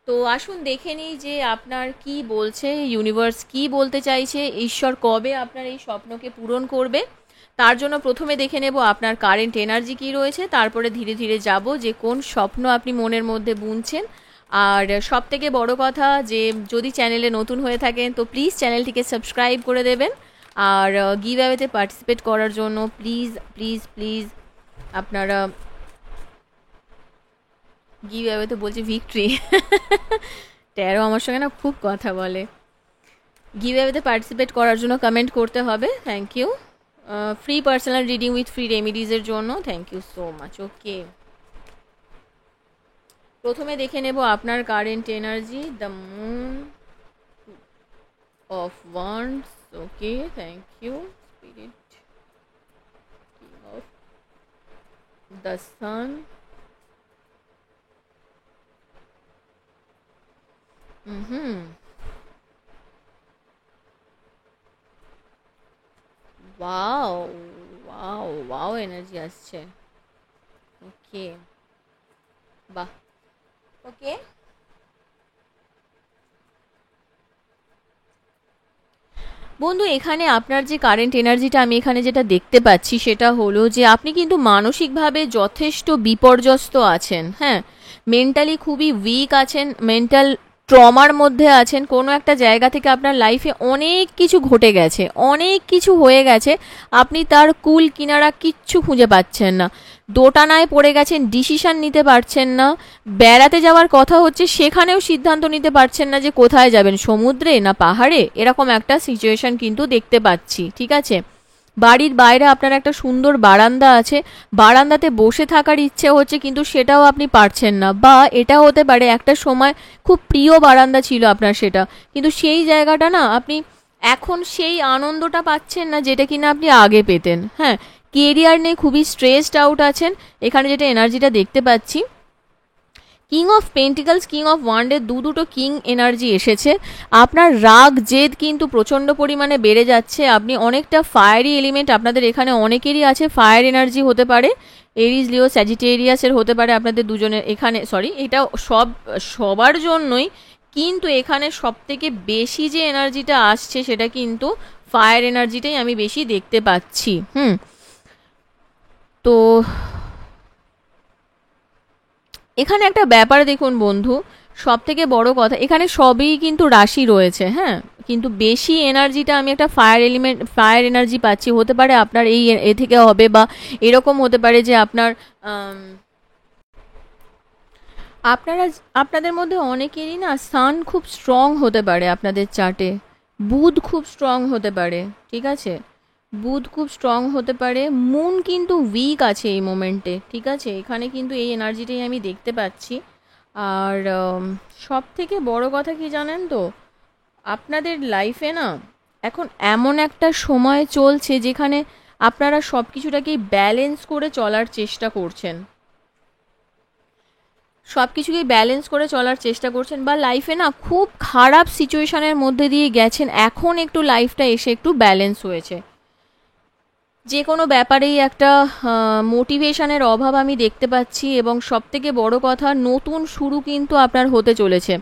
তো আসুন দেখে নিই যে আপনার কি বলছে ইউনিভার্স, কি বলতে চাইছে, ঈশ্বর কবে আপনার এই স্বপ্নকে পূরণ করবে। তার জন্য প্রথমে দেখে নেব আপনার কারেন্ট এনার্জি কী রয়েছে, তারপরে ধীরে ধীরে যাব যে কোন স্বপ্ন আপনি মনের মধ্যে বুনছেন। আর সব থেকে বড় কথা যে যদি চ্যানেলে নতুন হয়ে থাকেন তো প্লিজ চ্যানেলটিকে সাবস্ক্রাইব করে দেবেন। আর গিভ অ্যাওয়েতে পার্টিসিপেট করার জন্য প্লিজ প্লিজ প্লিজ আপনারা, গিভ অ্যাওয়ে তো বলছি ভিক্টরি, ট্যারো আমার সঙ্গে না খুব কথা বলে। গিভ অ্যাওয়েতে পার্টিসিপেট করার জন্য কমেন্ট করতে হবে। Thank you. Free personal reading with free রেমিডিজের জন্য thank you so much. Okay, প্রথমে দেখে নেব আপনার current energy, the moon of wands. Okay, thank you spirit. King of the sun, wow wow wow energy আসছে। Okay, বাহ। ওকে, বন্ধু এখানে আপনার যে কারেন্ট এনার্জিটা আমি এখানে যেটা দেখতে পাচ্ছি সেটা হলো যে আপনি কিন্তু মানসিকভাবে যথেষ্ট বিপর্যস্ত আছেন, হ্যাঁ, মেন্টালি খুবই উইক আছেন, মেন্টাল ট্রমার মধ্যে আছেন। কোনো একটা জায়গা থেকে আপনার লাইফে অনেক কিছু ঘটে গেছে, অনেক কিছু হয়ে গেছে, আপনি তার কুল কিনারা কিচ্ছু খুঁজে পাচ্ছেন না, দোটানায় পড়ে গেছেন, ডিসিশন নিতে পারছেন না। বেড়াতে যাওয়ার কথা হচ্ছে, সেখানেও সিদ্ধান্ত নিতে পারছেন না যে কোথায় যাবেন, সমুদ্রে না পাহাড়ে, এরকম একটা সিচুয়েশন কিন্তু দেখতে পাচ্ছি, ঠিক আছে। বাড়ির বাইরে আপনার একটা সুন্দর বারান্দা আছে, বারান্দাতে বসে থাকার ইচ্ছে হচ্ছে কিন্তু সেটাও আপনি পারছেন না। বা এটা হতে পারে একটা সময় খুব প্রিয় বারান্দা ছিল আপনার সেটা, কিন্তু সেই জায়গাটা না আপনি এখন সেই আনন্দটা পাচ্ছেন না যেটা কিনা আপনি আগে পেতেন। হ্যাঁ, কেরিয়ার নিয়ে খুবই স্ট্রেসড আউট আছেন, এখানে যেটা এনার্জিটা দেখতে পাচ্ছি। King of pentacles, king of ওয়ান্ডের দুটো কিং এনার্জি এসেছে। আপনার রাগ জেদ কিন্তু প্রচণ্ড পরিমাণে বেড়ে যাচ্ছে, আপনি অনেকটা ফায়ারি এলিমেন্ট আপনাদের এখানে অনেকেরই আছে, ফায়ার এনার্জি হতে পারে, এরিজ, লিও, স্যাজিটেরিয়াসের হতে পারে আপনাদের দুজনের এখানে, সরি এটা সবার জন্যই, কিন্তু এখানে সব থেকে বেশি যে এনার্জিটা আসছে সেটা কিন্তু ফায়ার এনার্জিটাই আমি বেশি দেখতে পাচ্ছি। তো এখানে একটা ব্যাপার দেখুন বন্ধু, সব থেকে বড় কথা এখানে সবই কিন্তু রাশি রয়েছে, হ্যাঁ, কিন্তু বেশি এনার্জিটা আমি একটা ফায়ার এলিমেন্ট, ফায়ার এনার্জি পাচ্ছি। হতে পারে আপনার এই এ থেকে হবে, বা এরকম হতে পারে যে আপনারা, আপনাদের মধ্যে অনেকেরই না সান খুব স্ট্রং হতে পারে আপনাদের চার্টে, বুধ খুব স্ট্রং হতে পারে, ঠিক আছে, বুধ খুব স্ট্রং হতে পারে। মুন কিন্তু উইক আছে এই মোমেন্টে, ঠিক আছে, এখানে কিন্তু এই এনার্জিটাই আমি দেখতে পাচ্ছি। আর সব থেকে বড় কথা কি জানেন তো, আপনাদের লাইফে না এখন এমন একটা সময় চলছে যেখানে আপনারা সব কিছুটাকেই ব্যালেন্স করে চলার চেষ্টা করছেন, সব কিছুকেই ব্যালেন্স করে চলার চেষ্টা করছেন, বা লাইফে না খুব খারাপ সিচুয়েশনের মধ্যে দিয়ে গেছেন, এখন একটু লাইফটা এসে একটু ব্যালেন্স হয়েছে। যে কোনো ব্যাপারেই একটা মোটিভেশনের অভাব আমি দেখতে পাচ্ছি, এবং সবথেকে বড় কথা নতুন শুরু কিন্তু আপনার হতে চলেছে।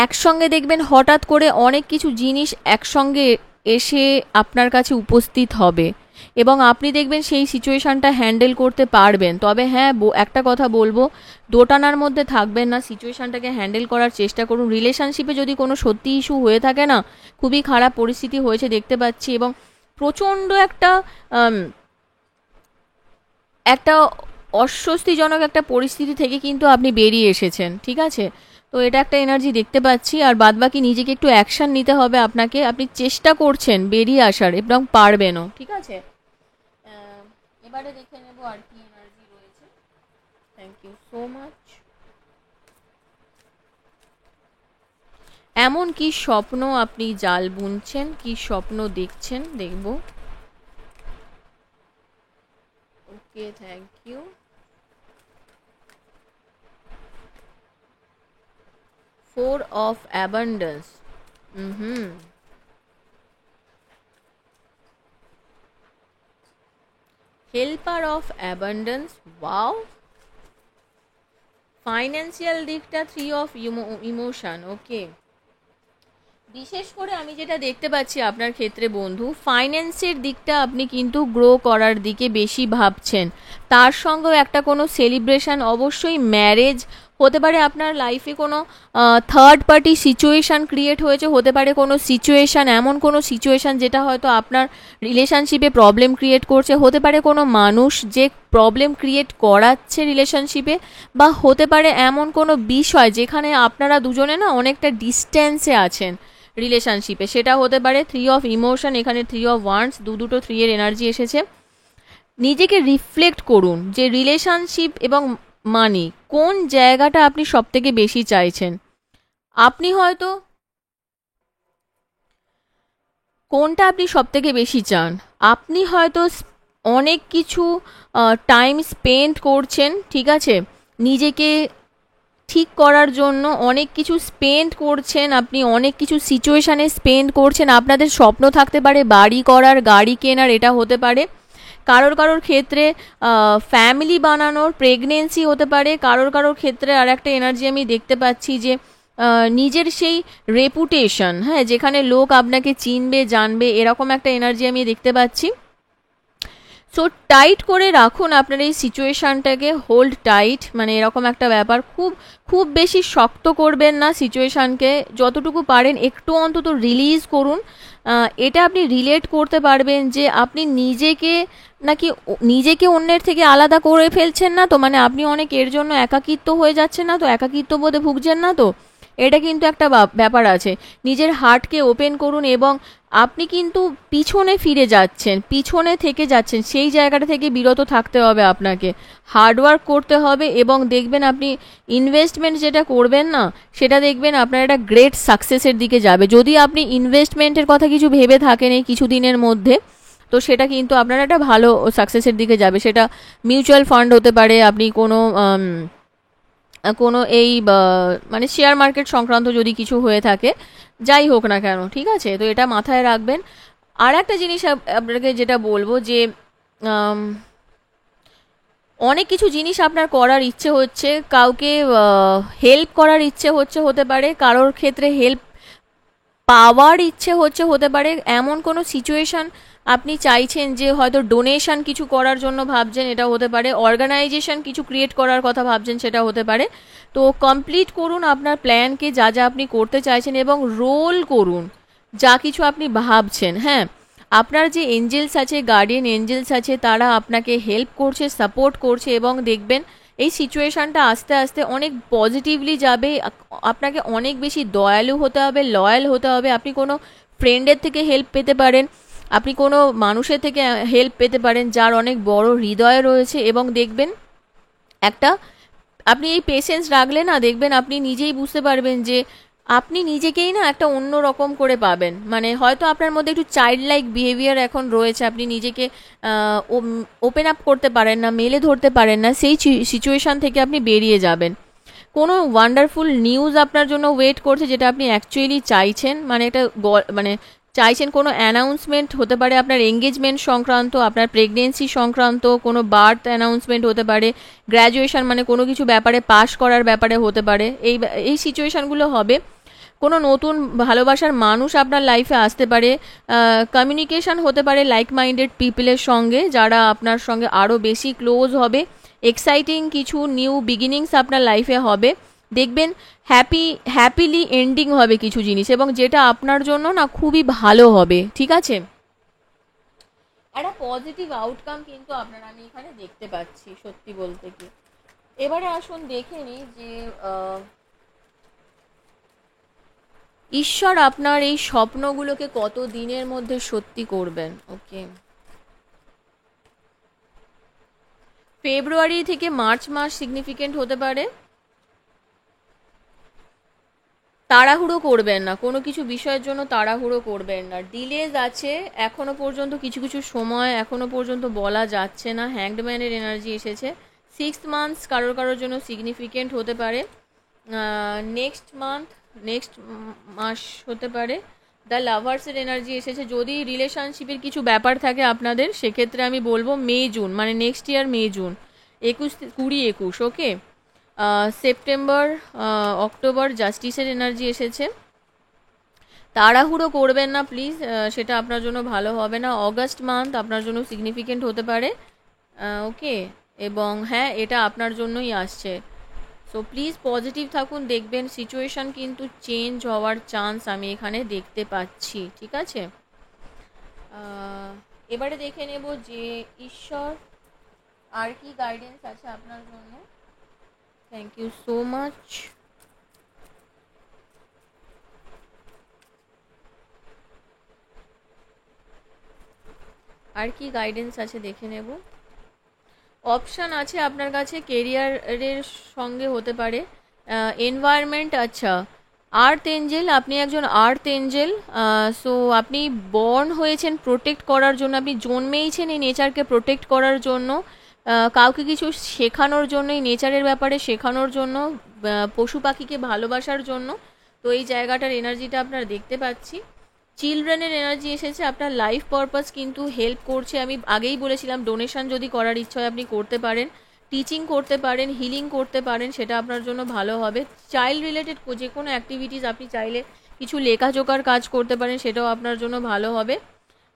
একসঙ্গে দেখবেন হঠাৎ করে অনেক কিছু জিনিস একসঙ্গে এসে আপনার কাছে উপস্থিত হবে, এবং আপনি দেখবেন সেই সিচুয়েশানটা হ্যান্ডেল করতে পারবেন। তবে হ্যাঁ, একটা কথা বলবো, দোটানার মধ্যে থাকবেন না, সিচুয়েশানটাকে হ্যান্ডেল করার চেষ্টা করুন। রিলেশনশিপে যদি কোনো সত্যি ইস্যু হয়ে থাকে না, খুবই খারাপ পরিস্থিতি হয়েছে দেখতে পাচ্ছি, এবং প্রচণ্ড একটা একটা অস্বস্তিজনক একটা পরিস্থিতি থেকে কিন্তু আপনি বেরিয়ে এসেছেন, ঠিক আছে? তো এটা একটা এনার্জি দেখতে পাচ্ছি। আর বাদবাকি নিজেকে একটু অ্যাকশান নিতে হবে আপনাকে, আপনি চেষ্টা করছেন বেরিয়ে আসার এবং পারবেনও, ঠিক আছে? এবারে দেখে নেব আর কি এনার্জি রয়েছে। Thank you so much. এমন কি স্বপ্ন আপনি জাল বুনছেন, কি স্বপ্ন দেখছেন দেখব। Okay, thank you. Four of abundance. Helper of abundance. Wow. Financial দিকটা 3 of emotion. Okay. বিশেষ করে আমি যেটা দেখতে পাচ্ছি আপনার ক্ষেত্রে বন্ধু, ফাইন্যান্সের দিকটা আপনি কিন্তু গ্রো করার দিকে বেশি ভাবছেন। তার সঙ্গেও একটা কোনো সেলিব্রেশন, অবশ্যই ম্যারেজ হতে পারে, আপনার লাইফে কোনো থার্ড পার্টি সিচুয়েশান ক্রিয়েট হয়েছে, হতে পারে কোনো সিচুয়েশান, এমন কোনো সিচুয়েশান যেটা হয়তো আপনার রিলেশনশিপে প্রবলেম ক্রিয়েট করছে, হতে পারে কোনো মানুষ যে প্রবলেম ক্রিয়েট করাচ্ছে রিলেশনশিপে, বা হতে পারে এমন কোনো বিষয় যেখানে আপনারা দুজনে না অনেকটা ডিস্টেন্সে আছেন রিলেশনশিপে, সেটা হতে পারে। 3 অফ ইমোশন, এখানে 3 অফ ওয়ান্ডস, দুটো 3 এর এনার্জি এসেছে। নিজেকে রিফ্লেক্ট করুন যে রিলেশনশিপ এবং মানি কোন জায়গাটা আপনি সব থেকে বেশি চাইছেন। আপনি হয়তো কোনটা আপনি সব থেকে বেশি চান, আপনি হয়তো অনেক কিছু টাইম স্পেন্ড করছেন, ঠিক আছে, নিজেকে ঠিক করার জন্য অনেক কিছু স্পেন্ড করছেন, আপনি অনেক কিছু সিচুয়েশানে স্পেন্ড করছেন। আপনাদের স্বপ্ন থাকতে পারে বাড়ি করার, গাড়ি কেনার, এটা হতে পারে। কারোর ক্ষেত্রে ফ্যামিলি বানানোর, প্রেগনেন্সি হতে পারে। কারোর ক্ষেত্রে আর একটা এনার্জি আমি দেখতে পাচ্ছি যে নিজের সেই রেপুটেশন, হ্যাঁ, যেখানে লোক আপনাকে চিনবে, জানবে, এরকম একটা এনার্জি আমি দেখতে পাচ্ছি। সো টাইট করে রাখুন আপনার এই সিচুয়েশানটাকে, হোল্ড টাইট, মানে এরকম একটা ব্যাপার। খুব বেশি শক্ত করবেন না সিচুয়েশানকে, যতটুকু পারেন একটু অন্তত রিলিজ করুন। এটা আপনি রিলেট করতে পারবেন যে আপনি নিজেকে অন্যের থেকে আলাদা করে ফেলছেন না তো, মানে আপনি অনেক এর জন্য একাকিত্ব হয়ে যাচ্ছেন না তো, একাকিত্ব বোধে ভুগছেন না তো, এটা কিন্তু একটা ব্যাপার আছে। নিজের হার্টকে ওপেন করুন, এবং আপনি কিন্তু পিছনে ফিরে যাচ্ছেন, পিছনে থেকে যাচ্ছেন, সেই জায়গাটা থেকে বিরত থাকতে হবে আপনাকে, হার্ডওয়ার্ক করতে হবে, এবং দেখবেন আপনি ইনভেস্টমেন্ট যেটা করবেন না, সেটা দেখবেন আপনার একটা গ্রেট সাকসেসের দিকে যাবে। যদি আপনি ইনভেস্টমেন্টের কথা কিছু ভেবে থাকেন এই কিছুদিনের মধ্যে, তো সেটা কিন্তু আপনার একটা ভালো সাকসেসের দিকে যাবে। সেটা মিউচুয়াল ফান্ড হতে পারে, আপনি কোনো এই মানে শেয়ার মার্কেট সংক্রান্ত যদি কিছু হয়ে থাকে, যাই হোক না কেন, ঠিক আছে? তো এটা মাথায় রাখবেন। আর একটা জিনিস আপনাকে যেটা বলবো যে অনেক কিছু জিনিস আপনার করার ইচ্ছে হচ্ছে, কাউকে হেল্প করার ইচ্ছে হতে পারে, কারোর ক্ষেত্রে হেল্প পাওয়ার ইচ্ছে হতে পারে। এমন কোনো সিচুয়েশান আপনি চাইছেন যে হয়তো ডোনেশন কিছু করার জন্য ভাবছেন, এটা হতে পারে। অর্গানাইজেশন কিছু ক্রিয়েট করার কথা ভাবছেন, সেটা হতে পারে। তো কমপ্লিট করুন আপনার প্ল্যানকে, যা আপনি করতে চাইছেন, এবং রোল করুন যা কিছু আপনি ভাবছেন। হ্যাঁ, আপনার যে এঞ্জেলস আছে, গার্ডিয়ান এঞ্জেলস আছে, তারা আপনাকে হেল্প করছে, সাপোর্ট করছে, এবং দেখবেন এই সিচুয়েশানটা আস্তে আস্তে অনেক পজিটিভলি যাবে। আপনাকে অনেক বেশি দয়ালু হতে হবে, লয়াল হতে হবে। আপনি কোনো ফ্রেন্ডের থেকে হেল্প পেতে পারেন, আপনি কোনো মানুষের থেকে হেল্প পেতে পারেন যার অনেক বড় হৃদয় রয়েছে, এবং দেখবেন আপনি এই পেশেন্স রাখলে না, দেখবেন আপনি নিজেই বুঝতে পারবেন যে আপনি নিজেকেই না একটা অন্য রকম করে পাবেন। মানে হয়তো আপনার মধ্যে একটু চাইল্ড লাইক বিহেভিয়ার এখন রয়েছে, আপনি নিজেকে ওপেন আপ করতে পারেন না, মেলে ধরতে পারেন না, সেই সিচুয়েশান থেকে আপনি বেরিয়ে যাবেন। কোনো ওয়ান্ডারফুল নিউজ আপনার জন্য ওয়েট করছে, যেটা আপনি অ্যাকচুয়ালি চাইছেন, মানে একটা চাইছেন কোনো অ্যানাউন্সমেন্ট হতে পারে, আপনার এঙ্গেজমেন্ট সংক্রান্ত, আপনার প্রেগনেন্সি সংক্রান্ত, কোনো বার্থ অ্যানাউন্সমেন্ট হতে পারে, গ্র্যাজুয়েশন মানে কোনো কিছু ব্যাপারে পাশ করার ব্যাপারে হতে পারে। এই সিচুয়েশানগুলো হবে। কোনো নতুন ভালোবাসার মানুষ আপনার লাইফে আসতে পারে, কমিউনিকেশন হতে পারে লাইক মাইন্ডেড পিপলের সঙ্গে, যারা আপনার সঙ্গে আরও বেশি ক্লোজ হবে। এক্সাইটিং কিছু নিউ বিগিনিংস আপনার লাইফে হবে, দেখবেন হ্যাপিলি এন্ডিং হবে কিছু জিনিস, এবং যেটা আপনার জন্য না খুবই ভালো হবে, ঠিক আছে? একটা পজিটিভ আউটকাম কিন্তু আমি এখানে দেখতে পাচ্ছি, সত্যি বলতে কি। এবারে আসুন দেখে নিই যে ঈশ্বর আপনার এই স্বপ্নগুলোকে কত দিনের মধ্যে সত্যি করবেন। ওকে, ফেব্রুয়ারি থেকে মার্চ মাস সিগনিফিকেন্ট হতে পারে। তাড়াহুড়ো করবেন না, কোনো কিছু বিষয়ের জন্য তাড়াহুড়ো করবেন না। ডিলেজ আছে এখনো পর্যন্ত, কিছু কিছু সময় এখনো পর্যন্ত বলা যাচ্ছে না। হ্যাংডম্যানের এনার্জি এসেছে। 6 মান্থস কারোর জন্য সিগনিফিকেন্ট হতে পারে। নেক্সট মাস হতে পারে। দ্য লাভার্সের এনার্জি এসেছে। যদি রিলেশনশিপের কিছু ব্যাপার থাকে আপনাদের, সেক্ষেত্রে আমি বলবো মে জুন, মানে নেক্সট ইয়ার মে জুন 20-21। ওকে, সেপ্টেম্বর অক্টোবর জাস্টিসের এনার্জি এসেছে। তাড়াহুড়ো করবেন না প্লিজ, সেটা আপনার জন্য ভালো হবে না। অগাস্ট মান্থ আপনার জন্য সিগনিফিকেন্ট হতে পারে। ওকে, এবং হ্যাঁ, এটা আপনার জন্যই আসছে। সো প্লিজ পজিটিভ থাকুন, দেখবেন সিচুয়েশান কিন্তু চেঞ্জ হওয়ার চান্স আমি এখানে দেখতে পাচ্ছি, ঠিক আছে? এবারে দেখে নেব যে ঈশ্বর আর কি গাইডেন্স আছে আপনার জন্য। Thank you so much. আর কি গাইডেন্স আছে দেখে নেব। অপশান আছে আপনার কাছে, কেরিয়ারের সঙ্গে হতে পারে, এনভায়রনমেন্ট। আচ্ছা, আর্থ এঞ্জেল, আপনি একজন আর্থ এঞ্জেল। সো আপনি বর্ন হয়েছেন প্রোটেক্ট করার জন্য, আপনি জন্মেইছেন এই নেচারকে প্রোটেক্ট করার জন্য, কাউকে কিছু শেখানোর জন্য, এই নেচারের ব্যাপারে শেখানোর জন্য, পশু পাখিকে ভালোবাসার জন্য। তো এই জায়গাটার এনার্জিটা আপনার দেখতে পাচ্ছি। চিলড্রেনের এনার্জি এসেছে। আপনার লাইফ পারপাস কিন্তু হেল্প করছে। আমি আগেই বলেছিলাম ডোনেশন যদি করার ইচ্ছা হয় আপনি করতে পারেন, টিচিং করতে পারেন, হিলিং করতে পারেন, সেটা আপনার জন্য ভালো হবে। চাইল্ড রিলেটেড যে কোনো অ্যাক্টিভিটিস আপনি চাইলে কিছু লেখাজোখার কাজ করতে পারেন, সেটাও আপনার জন্য ভালো হবে।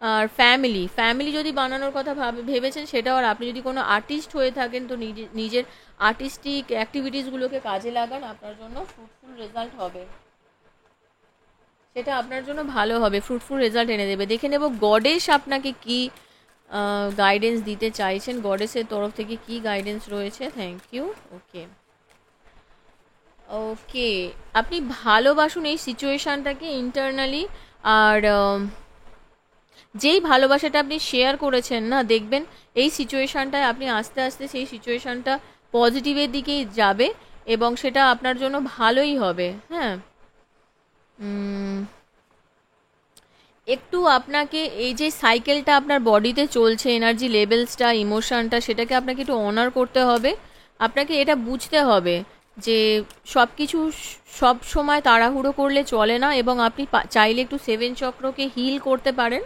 আর ফ্যামিলি যদি বানানোর কথা ভেবেছেন সেটাও, আর আপনি যদি কোনো আর্টিস্ট হয়ে থাকেন তো নিজের আর্টিস্টিক অ্যাক্টিভিটিসগুলোকে কাজে লাগান, আপনার জন্য ফ্রুটফুল রেজাল্ট হবে, সেটা আপনার জন্য ভালো হবে, ফ্রুটফুল রেজাল্ট এনে দেবে। দেখে নেব গডেস আপনাকে কি গাইডেন্স দিতে চাইছেন, গডেসের তরফ থেকে কি গাইডেন্স রয়েছে। Thank you. ওকে, আপনি ভালোবাসুন এই সিচুয়েশানটাকে ইন্টারনালি। আর যেই ভালোবাসাটা আপনি শেয়ার করেছেন না, দেখবেন এই সিচুয়েশানটায় আপনি আস্তে আস্তে সেই সিচুয়েশানটা পজিটিভের দিকেই যাবে, এবং সেটা আপনার জন্য ভালোই হবে। হ্যাঁ, একটু আপনাকে এই যে সাইকেলটা আপনার বডিতে চলছে, এনার্জি লেভেলসটা, ইমোশনটা, সেটাকে আপনাকে একটু অনার করতে হবে। আপনাকে এটা বুঝতে হবে যে সব কিছু সব সময় তাড়াহুড়ো করলে চলে না, এবং আপনি চাইলে একটু 7 চক্রকে হিল করতে পারেন।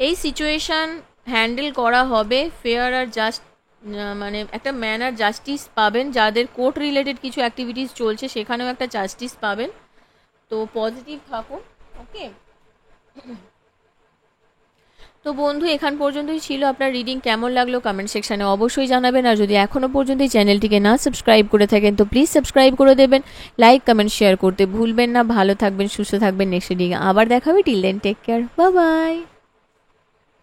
এই সিচুয়েশান হ্যান্ডেল করা হবে। ফেয়ার আর জাস্ট, মানে একটা ম্যানার জাস্টিস পাবেন। যাদের কোর্ট রিলেটেড কিছু অ্যাক্টিভিটিস চলছে সেখানেও একটা জাস্টিস পাবেন। তো পজিটিভ থাকুন। ওকে, তো বন্ধু এখান পর্যন্তই ছিল আপনার রিডিং। কেমন লাগলো কমেন্ট সেকশানে অবশ্যই জানাবেন। আর যদি এখনও পর্যন্ত এই চ্যানেলটিকে না সাবস্ক্রাইব করে থাকেন তো প্লিজ সাবস্ক্রাইব করে দেবেন। লাইক কমেন্ট শেয়ার করতে ভুলবেন না। ভালো থাকবেন, সুস্থ থাকবেন। নেক্সট রিডিং আবার দেখাবে। Till then take care, bye by.